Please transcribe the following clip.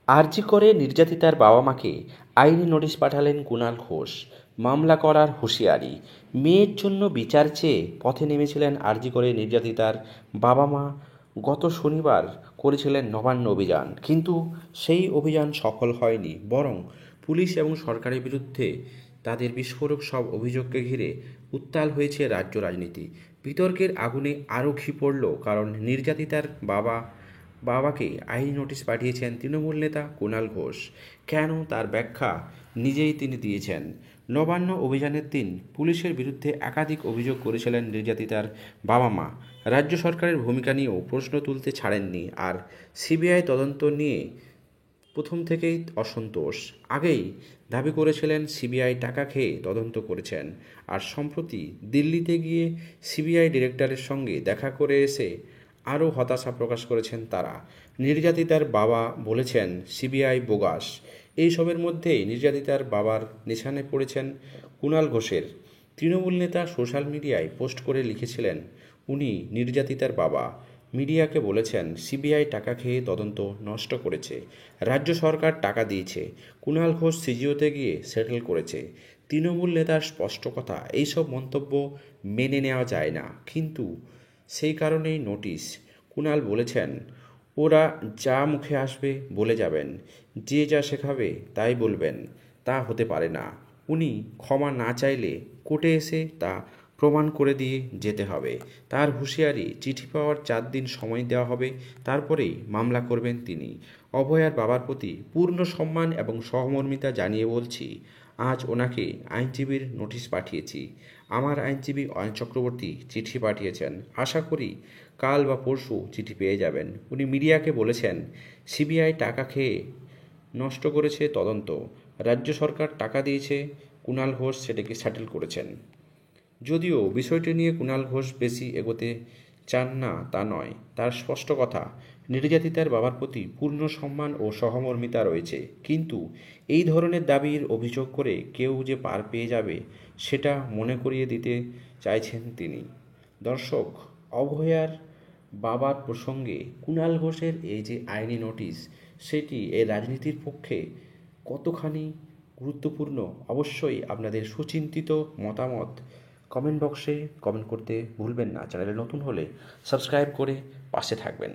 আরজি করে নির্যাতিতার বাবা মাকে আইনি নোটিশ পাঠালেন কুণাল ঘোষ। মামলা করার হুঁশিয়ারি। মেয়ের জন্য বিচার চেয়ে পথে নেমেছিলেন আরজি করে নির্যাতিতার বাবা মা। গত শনিবার করেছিলেন নবান্ন অভিযান, কিন্তু সেই অভিযান সফল হয়নি, বরং পুলিশ এবং সরকারের বিরুদ্ধে তাদের বিস্ফোরক সব অভিযোগকে ঘিরে উত্তাল হয়েছে রাজ্য রাজনীতি। বিতর্কের আগুনে আরও ঘি পড়ল, কারণ নির্যাতিতার বাবাকে আইনি নোটিশ পাঠিয়েছেন তৃণমূল নেতা কুণাল ঘোষ। কেন, তার ব্যাখ্যা নিজেই তিনি দিয়েছেন। নবান্ন অভিযানের দিন পুলিশের বিরুদ্ধে একাধিক অভিযোগ করেছিলেন নির্যাতিতার বাবা মা। রাজ্য সরকারের ভূমিকা নিয়েও প্রশ্ন তুলতে ছাড়েননি। আর সিবিআই তদন্ত নিয়ে প্রথম থেকেই অসন্তোষ। আগেই দাবি করেছিলেন সিবিআই টাকা খেয়ে তদন্ত করেছেন। আর সম্প্রতি দিল্লিতে গিয়ে সিবিআই ডিরেক্টরের সঙ্গে দেখা করে এসে আরও হতাশা প্রকাশ করেছেন তারা। নির্যাতিতার বাবা বলেছেন সিবিআই বোগাস। এইসবের মধ্যেই নির্যাতিতার বাবার নিশানে পড়েছেন কুণাল ঘোষের তৃণমূল নেতা সোশ্যাল মিডিয়ায় পোস্ট করে লিখেছিলেন, উনি নির্যাতিতার বাবা। মিডিয়াকে বলেছেন সিবিআই টাকা খেয়ে তদন্ত নষ্ট করেছে, রাজ্য সরকার টাকা দিয়েছে, কুণাল ঘোষ সিজিওতে গিয়ে সেটেল করেছে। তৃণমূল নেতার স্পষ্ট কথা, এইসব মন্তব্য মেনে নেওয়া যায় না, কিন্তু সেই কারণেই নোটিশ। কুণাল বলেছেন, ওরা যা মুখে আসবে বলে যাবেন, যে যা শেখাবে তাই বলবেন, তা হতে পারে না। উনি ক্ষমা না চাইলে কোর্টে এসে তা প্রমাণ করে দিয়ে যেতে হবে। তার হুঁশিয়ারি, চিঠি পাওয়ার 4 দিন সময় দেওয়া হবে, তারপরেই মামলা করবেন তিনি। অভয়ার বাবার প্রতি পূর্ণ সম্মান এবং সহমর্মিতা জানিয়ে বলছি, আজ ওনাকে আইনজীবীর নোটিশ পাঠিয়েছি। আমার আইনজীবী অয়ন চক্রবর্তী চিঠি পাঠিয়েছেন, আশা করি কাল বা পরশু চিঠি পেয়ে যাবেন। উনি মিডিয়াকে বলেছেন, সিবিআই টাকা খেয়ে নষ্ট করেছে তদন্ত, রাজ্য সরকার টাকা দিয়েছে, কুণাল ঘোষ সেটাকে সেটেল করেছেন। যদিও বিষয়টি নিয়ে কুণাল ঘোষ বেশি এগোতে চান না তা নয়, তার স্পষ্ট কথা, নির্যাতিতার বাবার প্রতি পূর্ণ সম্মান ও সহমর্মিতা রয়েছে, কিন্তু এই ধরনের দাবির অভিযোগ করে কেউ যে পার পেয়ে যাবে সেটা মনে করিয়ে দিতে চাইছেন তিনি। দর্শক, অভয়ার বাবার প্রসঙ্গে কুণাল ঘোষের এই যে আইনি নোটিশ, সেটি এই রাজনীতির পক্ষে কতখানি গুরুত্বপূর্ণ, অবশ্যই আপনাদের সুচিন্তিত মতামত কমেন্ট বক্সে কমেন্ট করতে ভুলবেন না। চ্যানেলে নতুন হলে সাবস্ক্রাইব করে পাশে থাকবেন।